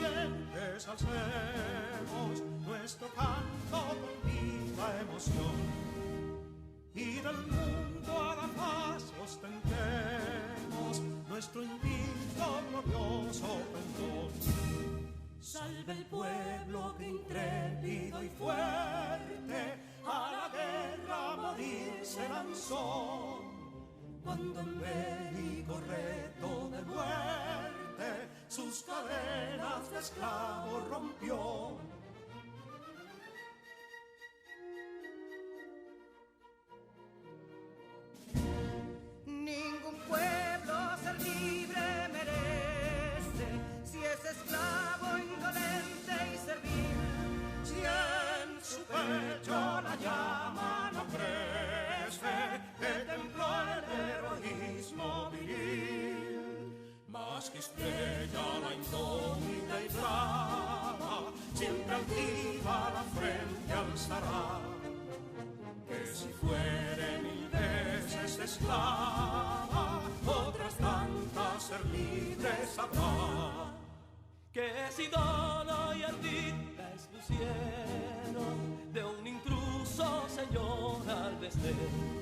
nacientes alcemos nuestro canto con viva emoción, y del mundo a la paz ostentemos nuestro invicto glorioso pendón. Salve el pueblo que intrépido y fuerte a la guerra a morir se lanzó, cuando en bélico reto de muerte sus cadenas de esclavos rompió. Ningún pueblo ser libre merece si es esclavo, indolente y servil. Si en su pecho la llama no crece, que templó el heroísmo viril, más que estrella la indómita y brava, siempre altiva la frente alzará, que si fuere mil veces esclava, otras tantas ser libres habrá. Que si dolo y ardida expusieron de un intruso señor al desdén,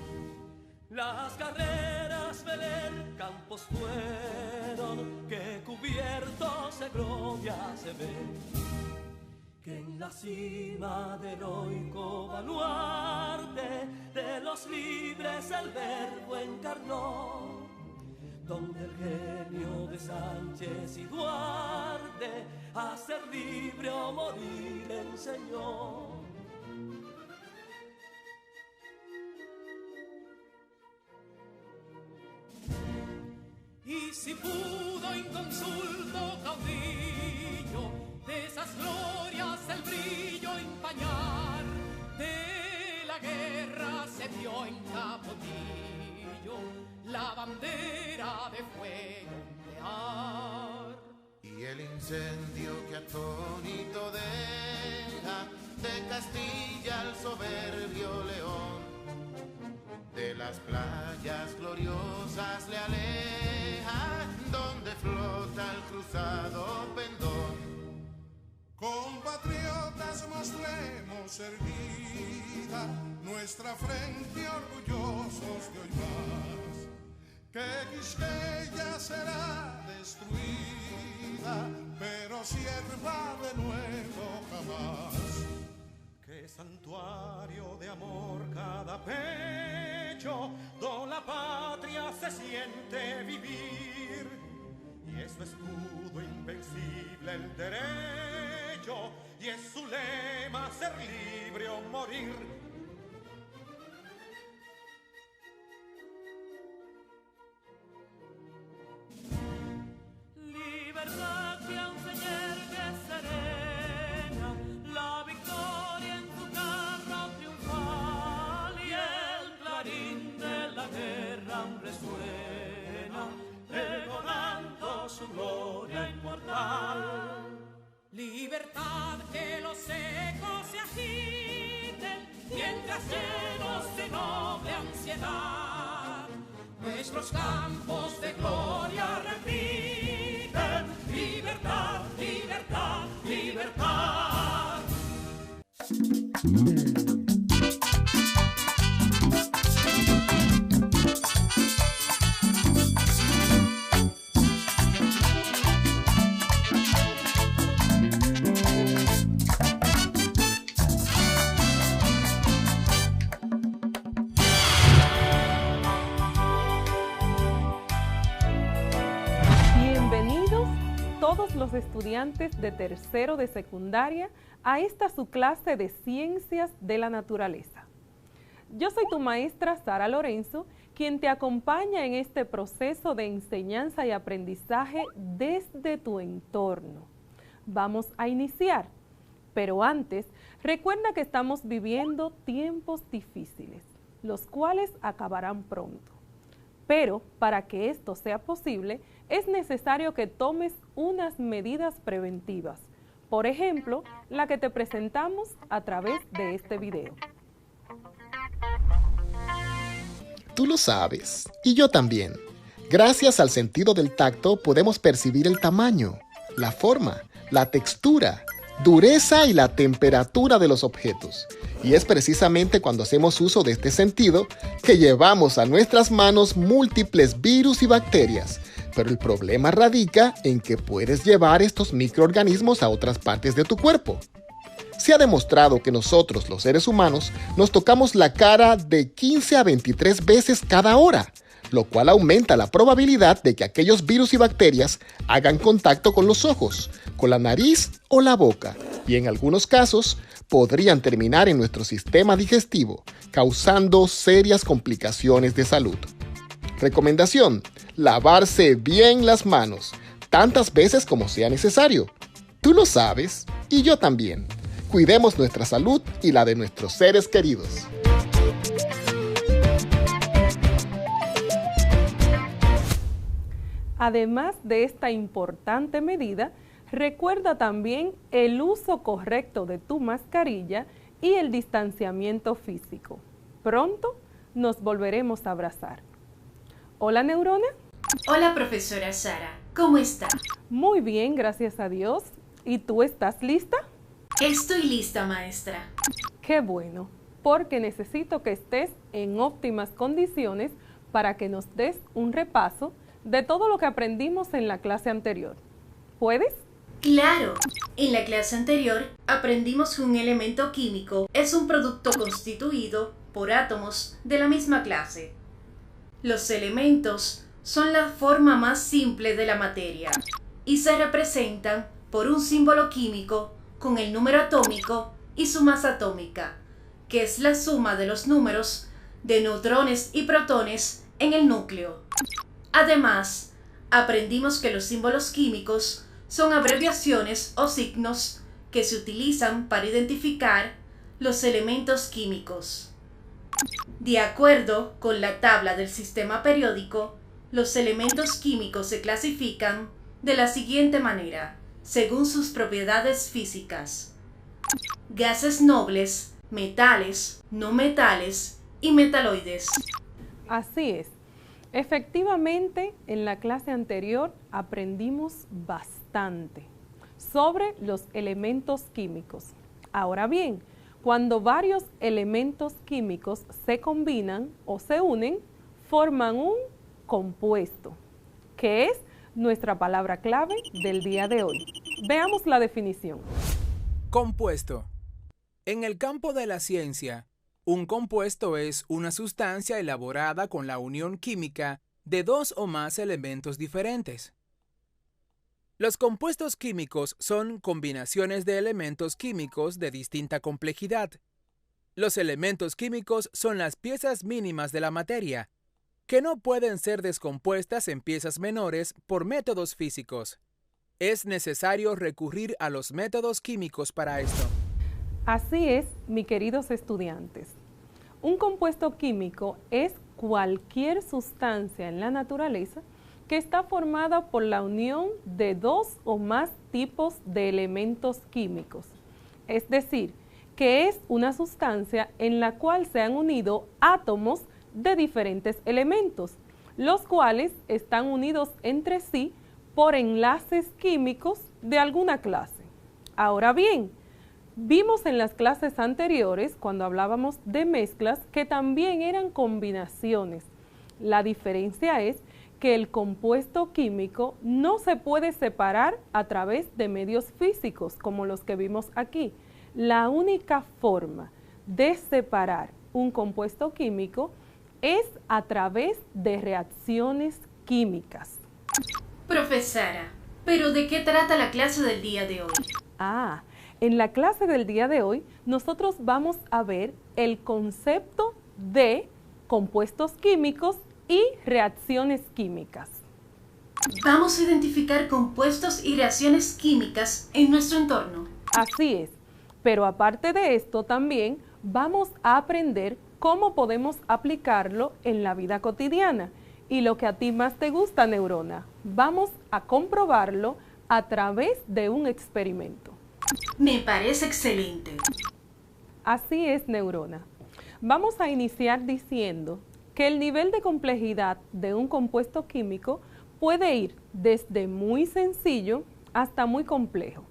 las carreras Belén campos fueron, que cubiertos de gloria se ven, que en la cima del heroico baluarte de los libres el verbo encarnó, donde el genio de Sánchez y Duarte a ser libre o morir enseñó. Y si pudo inconsulto caudillo de esas glorias el brillo empañar, de la guerra se vio en Capotillo la bandera de fuego ondear. Y el incendio que atónito deja de Castilla al soberbio león, de las playas gloriosas le aleja, donde flota el cruzado pendón. Compatriotas, mostremos erguida nuestra frente orgullosos de hoy más, que Quisqueya será destruida, pero sierva de nuevo jamás. Que santuario de amor cada pecho, donde la patria se siente vivir, y es su escudo invencible el derecho, y es su lema ser libre o morir. Libertad que aún se yergue serena, la victoria en su carro triunfal, y el clarín de la guerra aún resuena, pregonando su gloria inmortal. Libertad, que los ecos se agiten mientras llenos de noble ansiedad nuestros campos de gloria repiten: libertad, libertad, libertad. Todos los estudiantes de tercero de secundaria a esta su clase de Ciencias de la Naturaleza. Yo soy tu maestra Sara Lorenzo, quien te acompaña en este proceso de enseñanza y aprendizaje desde tu entorno. Vamos a iniciar, pero antes, recuerda que estamos viviendo tiempos difíciles, los cuales acabarán pronto. Pero para que esto sea posible, es necesario que tomes unas medidas preventivas. Por ejemplo, la que te presentamos a través de este video. Tú lo sabes, y yo también. Gracias al sentido del tacto podemos percibir el tamaño, la forma, la textura, dureza y la temperatura de los objetos. Y es precisamente cuando hacemos uso de este sentido que llevamos a nuestras manos múltiples virus y bacterias. Pero el problema radica en que puedes llevar estos microorganismos a otras partes de tu cuerpo. Se ha demostrado que nosotros, los seres humanos, nos tocamos la cara de 15 a 23 veces cada hora, lo cual aumenta la probabilidad de que aquellos virus y bacterias hagan contacto con los ojos, con la nariz o la boca, y en algunos casos podrían terminar en nuestro sistema digestivo, causando serias complicaciones de salud. Recomendación: lavarse bien las manos, tantas veces como sea necesario. Tú lo sabes, y yo también. Cuidemos nuestra salud y la de nuestros seres queridos. Además de esta importante medida, recuerda también el uso correcto de tu mascarilla y el distanciamiento físico. Pronto nos volveremos a abrazar. Hola, Neurona. Hola, profesora Sara. ¿Cómo está? Muy bien, gracias a Dios. ¿Y tú estás lista? Estoy lista, maestra. Qué bueno, porque necesito que estés en óptimas condiciones para que nos des un repaso de todo lo que aprendimos en la clase anterior. ¿Puedes? Claro. En la clase anterior aprendimos que un elemento químico es un producto constituido por átomos de la misma clase. Los elementos son la forma más simple de la materia y se representan por un símbolo químico con el número atómico y su masa atómica, que es la suma de los números de neutrones y protones en el núcleo. Además, aprendimos que los símbolos químicos son abreviaciones o signos que se utilizan para identificar los elementos químicos. De acuerdo con la tabla del sistema periódico, los elementos químicos se clasifican de la siguiente manera, según sus propiedades físicas: gases nobles, metales, no metales y metaloides. Así es. Efectivamente, en la clase anterior aprendimos bastante sobre los elementos químicos. Ahora bien, cuando varios elementos químicos se combinan o se unen, forman un compuesto, que es nuestra palabra clave del día de hoy. Veamos la definición. Compuesto. En el campo de la ciencia, un compuesto es una sustancia elaborada con la unión química de dos o más elementos diferentes. Los compuestos químicos son combinaciones de elementos químicos de distinta complejidad. Los elementos químicos son las piezas mínimas de la materia, que no pueden ser descompuestas en piezas menores por métodos físicos. Es necesario recurrir a los métodos químicos para esto. Así es, mis queridos estudiantes. Un compuesto químico es cualquier sustancia en la naturaleza que está formada por la unión de dos o más tipos de elementos químicos. Es decir, que es una sustancia en la cual se han unido átomos de diferentes elementos, los cuales están unidos entre sí por enlaces químicos de alguna clase. Ahora bien, vimos en las clases anteriores, cuando hablábamos de mezclas, que también eran combinaciones. La diferencia es que el compuesto químico no se puede separar a través de medios físicos, como los que vimos aquí. La única forma de separar un compuesto químico es a través de reacciones químicas. Profesora, ¿pero de qué trata la clase del día de hoy? En la clase del día de hoy, nosotros vamos a ver el concepto de compuestos químicos y reacciones químicas. Vamos a identificar compuestos y reacciones químicas en nuestro entorno. Así es, pero aparte de esto también vamos a aprender cómo podemos aplicarlo en la vida cotidiana. Y lo que a ti más te gusta, Neurona, vamos a comprobarlo a través de un experimento. Me parece excelente. Así es, Neurona. Vamos a iniciar diciendo que el nivel de complejidad de un compuesto químico puede ir desde muy sencillo hasta muy complejo.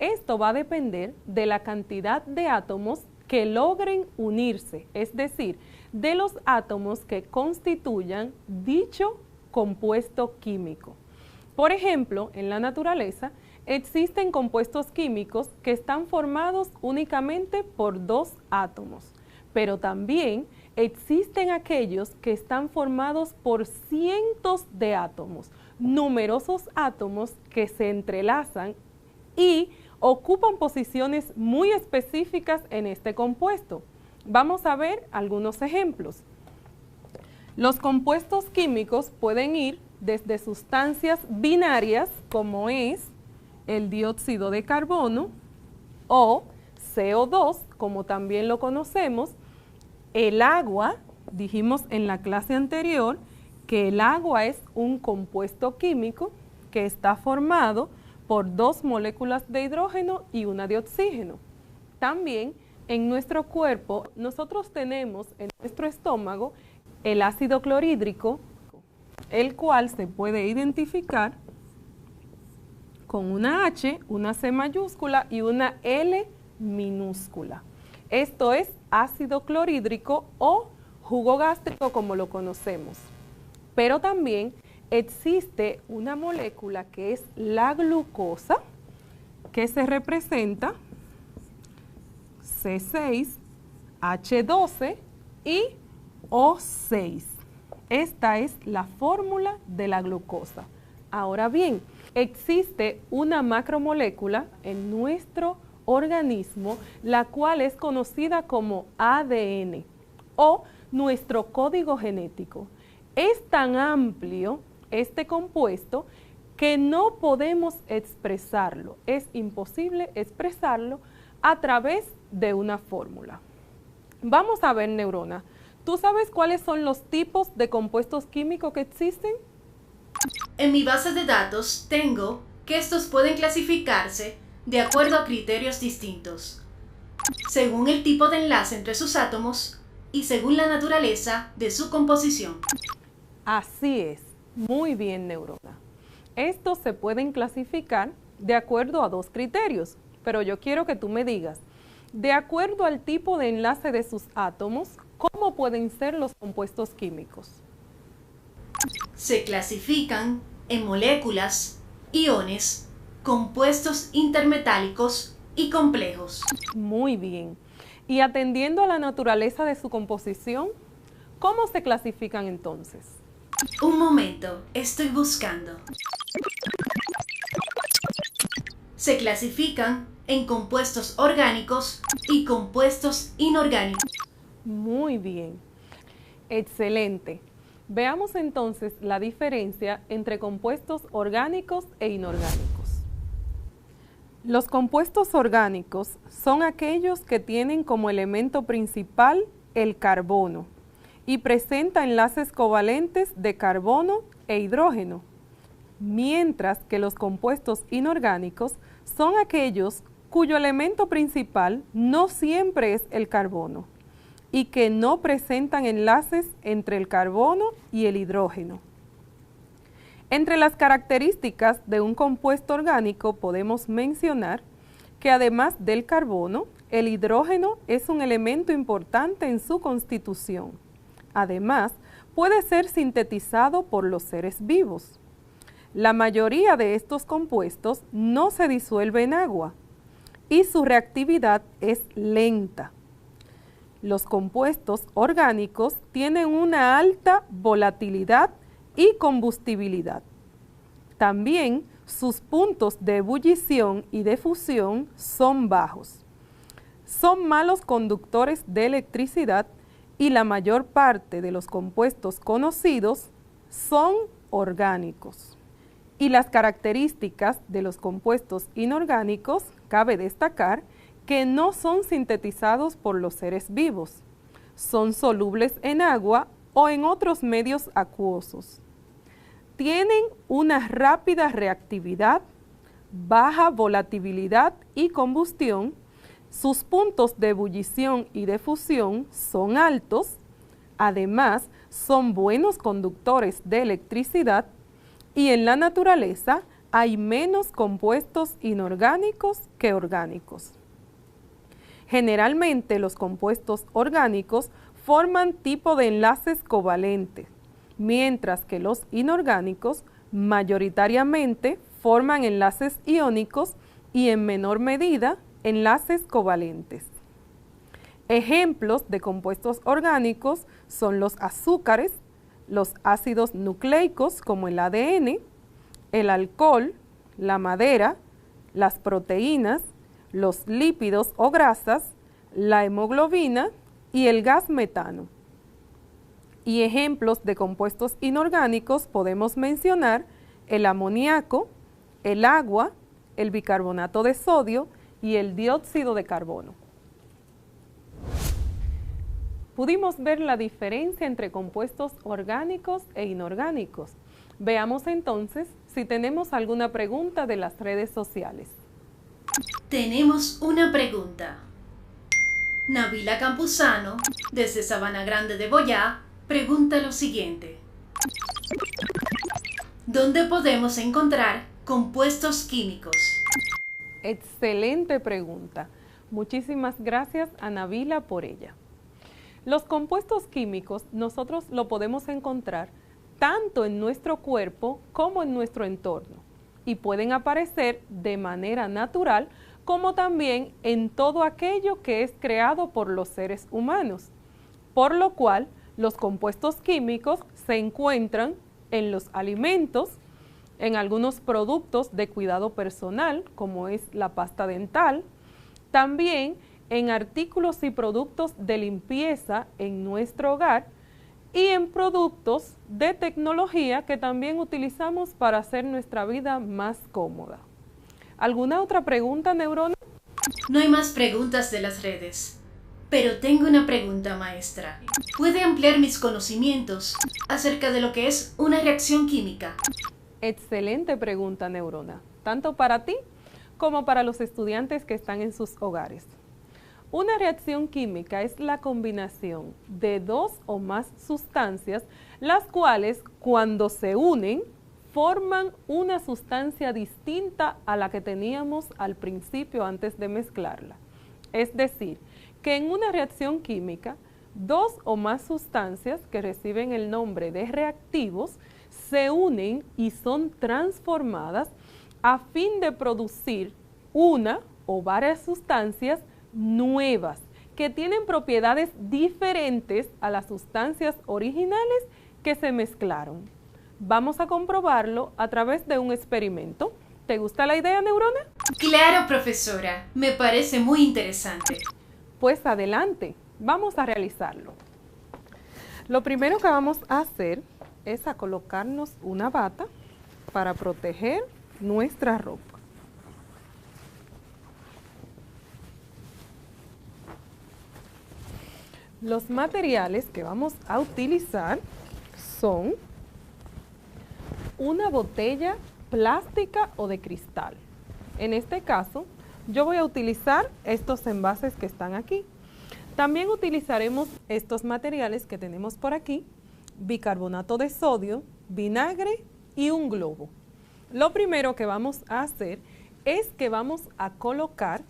Esto va a depender de la cantidad de átomos que logren unirse, es decir, de los átomos que constituyan dicho compuesto químico. Por ejemplo, en la naturaleza existen compuestos químicos que están formados únicamente por 2 átomos, pero también existen aquellos que están formados por cientos de átomos, numerosos átomos que se entrelazan y ocupan posiciones muy específicas en este compuesto. Vamos a ver algunos ejemplos. Los compuestos químicos pueden ir desde sustancias binarias, como es el dióxido de carbono o CO2, como también lo conocemos, el agua. Dijimos en la clase anterior que el agua es un compuesto químico que está formado por 2 moléculas de hidrógeno y una de oxígeno. También en nuestro cuerpo nosotros tenemos en nuestro estómago el ácido clorhídrico, el cual se puede identificar con una H, una C mayúscula y una L minúscula. Esto es ácido clorhídrico o jugo gástrico como lo conocemos. Pero también existe una molécula que es la glucosa, que se representa C6H12 y O6. Esta es la fórmula de la glucosa. Ahora bien, existe una macromolécula en nuestro organismo, la cual es conocida como ADN o nuestro código genético. Es tan amplio este compuesto que no podemos expresarlo, es imposible expresarlo a través de una fórmula. Vamos a ver, Neurona, ¿tú sabes cuáles son los tipos de compuestos químicos que existen? En mi base de datos tengo que estos pueden clasificarse de acuerdo a criterios distintos, según el tipo de enlace entre sus átomos y según la naturaleza de su composición. Así es, muy bien, Neurona. Estos se pueden clasificar de acuerdo a 2 criterios, pero yo quiero que tú me digas, de acuerdo al tipo de enlace de sus átomos, ¿cómo pueden ser los compuestos químicos? Se clasifican en moléculas, iones, compuestos intermetálicos y complejos. Muy bien. Y atendiendo a la naturaleza de su composición, ¿cómo se clasifican entonces? Un momento, estoy buscando. Se clasifican en compuestos orgánicos y compuestos inorgánicos. Muy bien. Excelente. Veamos entonces la diferencia entre compuestos orgánicos e inorgánicos. Los compuestos orgánicos son aquellos que tienen como elemento principal el carbono y presenta enlaces covalentes de carbono e hidrógeno, mientras que los compuestos inorgánicos son aquellos cuyo elemento principal no siempre es el carbono y que no presentan enlaces entre el carbono y el hidrógeno. Entre las características de un compuesto orgánico podemos mencionar que además del carbono, el hidrógeno es un elemento importante en su constitución. Además, puede ser sintetizado por los seres vivos. La mayoría de estos compuestos no se disuelve en agua y su reactividad es lenta. Los compuestos orgánicos tienen una alta volatilidad y combustibilidad. También sus puntos de ebullición y de fusión son bajos. Son malos conductores de electricidad y la mayor parte de los compuestos conocidos son orgánicos. Y las características de los compuestos inorgánicos, cabe destacar que no son sintetizados por los seres vivos. Son solubles en agua o en otros medios acuosos. Tienen una rápida reactividad, baja volatilidad y combustión. Sus puntos de ebullición y de fusión son altos. Además, son buenos conductores de electricidad y en la naturaleza hay menos compuestos inorgánicos que orgánicos. Generalmente los compuestos orgánicos forman tipo de enlaces covalentes, mientras que los inorgánicos mayoritariamente forman enlaces iónicos y en menor medida enlaces covalentes. Ejemplos de compuestos orgánicos son los azúcares, los ácidos nucleicos como el ADN, el alcohol, la madera, las proteínas, los lípidos o grasas, la hemoglobina y el gas metano. Y ejemplos de compuestos inorgánicos podemos mencionar el amoníaco, el agua, el bicarbonato de sodio y el dióxido de carbono. Pudimos ver la diferencia entre compuestos orgánicos e inorgánicos. Veamos entonces si tenemos alguna pregunta de las redes sociales. Tenemos una pregunta. Nabila Campuzano, desde Sabana Grande de Boyá, pregunta lo siguiente. ¿Dónde podemos encontrar compuestos químicos? Excelente pregunta. Muchísimas gracias a Nabila por ella. Los compuestos químicos nosotros lo podemos encontrar tanto en nuestro cuerpo como en nuestro entorno y pueden aparecer de manera natural como también en todo aquello que es creado por los seres humanos, por lo cual los compuestos químicos se encuentran en los alimentos, en algunos productos de cuidado personal, como es la pasta dental, también en artículos y productos de limpieza en nuestro hogar y en productos de tecnología que también utilizamos para hacer nuestra vida más cómoda. ¿Alguna otra pregunta, Neurona? No hay más preguntas de las redes. Pero tengo una pregunta, maestra. ¿Puede ampliar mis conocimientos acerca de lo que es una reacción química? Excelente pregunta, Neurona, tanto para ti como para los estudiantes que están en sus hogares. Una reacción química es la combinación de dos o más sustancias, las cuales cuando se unen forman una sustancia distinta a la que teníamos al principio antes de mezclarla. Es decir, que en una reacción química, dos o más sustancias que reciben el nombre de reactivos se unen y son transformadas a fin de producir una o varias sustancias nuevas que tienen propiedades diferentes a las sustancias originales que se mezclaron. Vamos a comprobarlo a través de un experimento. ¿Te gusta la idea, Neurona? Claro, profesora. Me parece muy interesante. Pues adelante, vamos a realizarlo. Lo primero que vamos a hacer es a colocarnos una bata para proteger nuestra ropa. Los materiales que vamos a utilizar son una botella plástica o de cristal. En este caso, yo voy a utilizar estos envases que están aquí. También utilizaremos estos materiales que tenemos por aquí, bicarbonato de sodio, vinagre y un globo. Lo primero que vamos a hacer es que vamos a colocar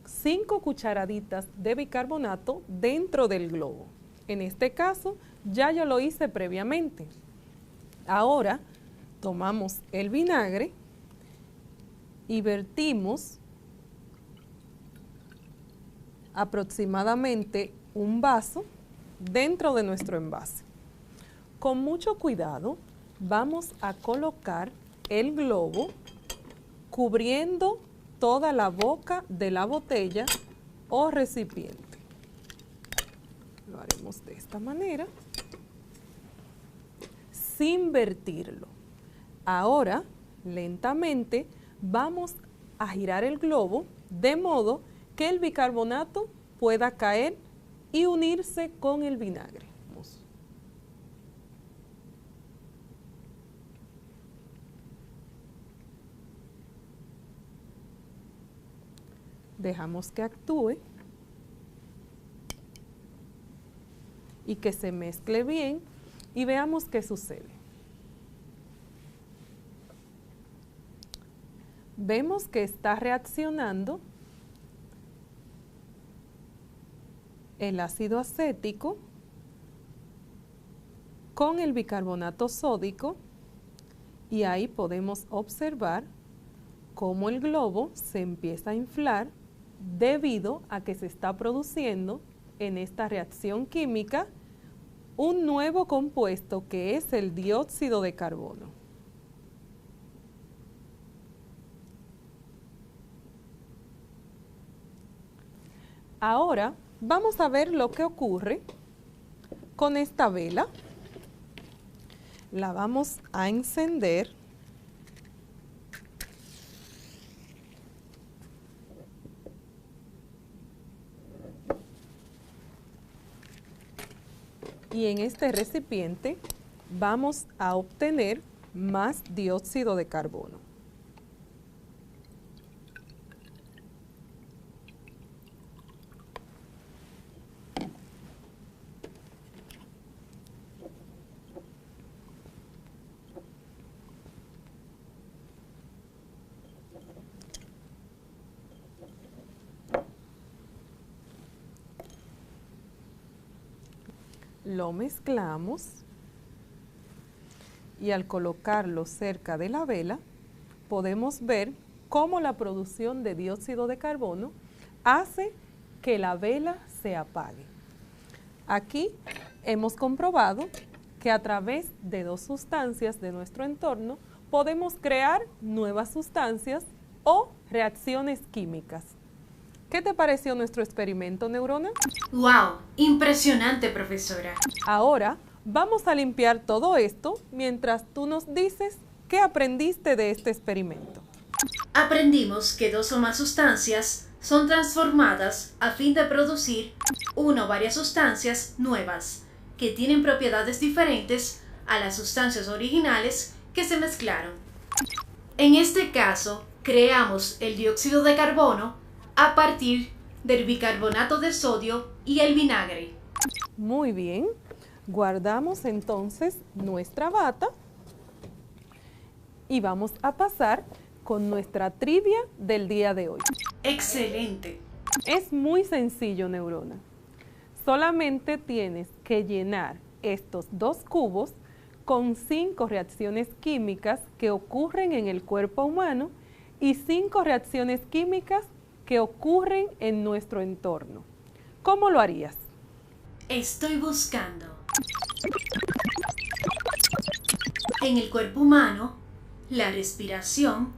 5 cucharaditas de bicarbonato dentro del globo. En este caso, ya yo lo hice previamente. Ahora, tomamos el vinagre y vertimos aproximadamente un vaso dentro de nuestro envase. Con mucho cuidado, vamos a colocar el globo cubriendo toda la boca de la botella o recipiente. Lo haremos de esta manera, sin vertirlo. Ahora, lentamente, vamos a girar el globo de modo que el bicarbonato pueda caer y unirse con el vinagre. Dejamos que actúe y que se mezcle bien y veamos qué sucede. vemos que está reaccionando el ácido acético con el bicarbonato sódico, y ahí podemos observar cómo el globo se empieza a inflar debido a que se está produciendo en esta reacción química un nuevo compuesto que es el dióxido de carbono. Ahora vamos a ver lo que ocurre con esta vela. La vamos a encender. Y en este recipiente vamos a obtener más dióxido de carbono. Lo mezclamos y al colocarlo cerca de la vela podemos ver cómo la producción de dióxido de carbono hace que la vela se apague. Aquí hemos comprobado que a través de dos sustancias de nuestro entorno podemos crear nuevas sustancias o reacciones químicas. ¿Qué te pareció nuestro experimento, Neurona? ¡Wow! Impresionante, profesora. Ahora vamos a limpiar todo esto mientras tú nos dices qué aprendiste de este experimento. Aprendimos que dos o más sustancias son transformadas a fin de producir una o varias sustancias nuevas que tienen propiedades diferentes a las sustancias originales que se mezclaron. En este caso, creamos el dióxido de carbono a partir del bicarbonato de sodio y el vinagre. Muy bien, guardamos entonces nuestra bata y vamos a pasar con nuestra trivia del día de hoy. ¡Excelente! Es muy sencillo, Neurona. Solamente tienes que llenar estos dos cubos con 5 reacciones químicas que ocurren en el cuerpo humano y 5 reacciones químicas que ocurren en nuestro entorno. ¿Cómo lo harías? Estoy buscando. En el cuerpo humano, la respiración,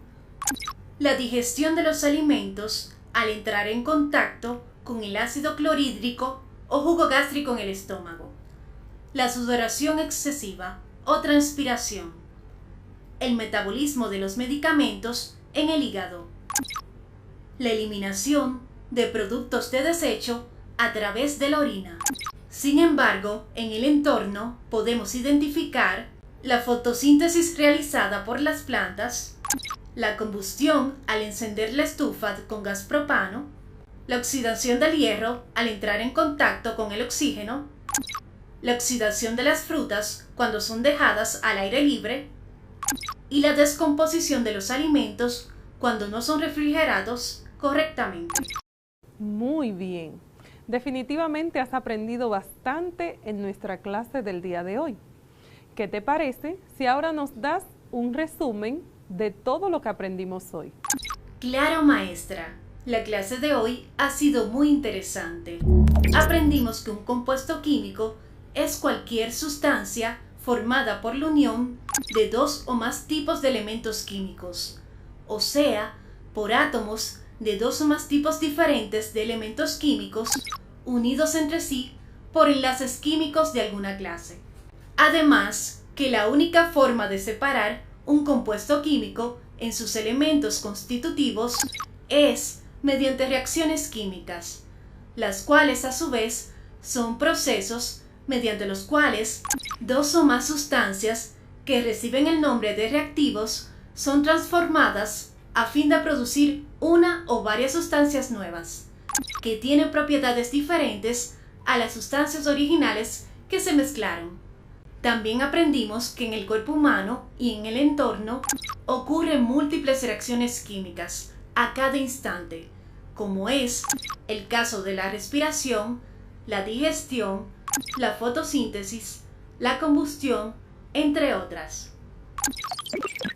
la digestión de los alimentos al entrar en contacto con el ácido clorhídrico o jugo gástrico en el estómago, la sudoración excesiva o transpiración, el metabolismo de los medicamentos en el hígado, la eliminación de productos de desecho a través de la orina. Sin embargo, en el entorno podemos identificar la fotosíntesis realizada por las plantas, la combustión al encender la estufa con gas propano, la oxidación del hierro al entrar en contacto con el oxígeno, la oxidación de las frutas cuando son dejadas al aire libre y la descomposición de los alimentos cuando no son refrigerados correctamente. Muy bien. Definitivamente has aprendido bastante en nuestra clase del día de hoy. ¿Qué te parece si ahora nos das un resumen de todo lo que aprendimos hoy? Claro, maestra. La clase de hoy ha sido muy interesante. Aprendimos que un compuesto químico es cualquier sustancia formada por la unión de dos o más tipos de elementos químicos, o sea, por átomos de dos o más tipos diferentes de elementos químicos unidos entre sí por enlaces químicos de alguna clase. Además, que la única forma de separar un compuesto químico en sus elementos constitutivos es mediante reacciones químicas, las cuales a su vez son procesos mediante los cuales dos o más sustancias que reciben el nombre de reactivos son transformadas a fin de producir una o varias sustancias nuevas, que tienen propiedades diferentes a las sustancias originales que se mezclaron. También aprendimos que en el cuerpo humano y en el entorno ocurren múltiples reacciones químicas a cada instante, como es el caso de la respiración, la digestión, la fotosíntesis, la combustión, entre otras.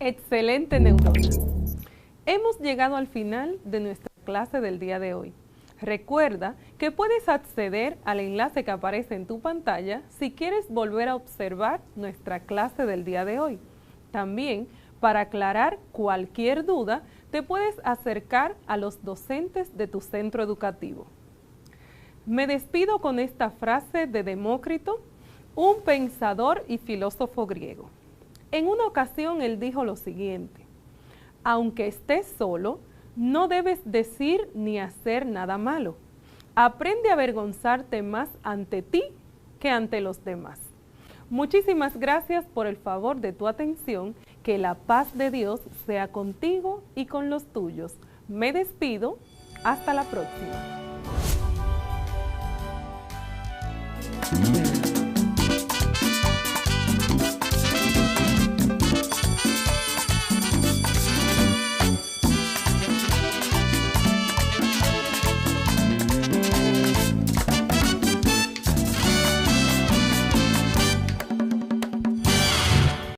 Excelente, neurona. Hemos llegado al final de nuestra clase del día de hoy. Recuerda que puedes acceder al enlace que aparece en tu pantalla si quieres volver a observar nuestra clase del día de hoy. También, para aclarar cualquier duda, te puedes acercar a los docentes de tu centro educativo. Me despido con esta frase de Demócrito, un pensador y filósofo griego. En una ocasión él dijo lo siguiente: aunque estés solo, no debes decir ni hacer nada malo. Aprende a avergonzarte más ante ti que ante los demás. Muchísimas gracias por el favor de tu atención. Que la paz de Dios sea contigo y con los tuyos. Me despido. Hasta la próxima.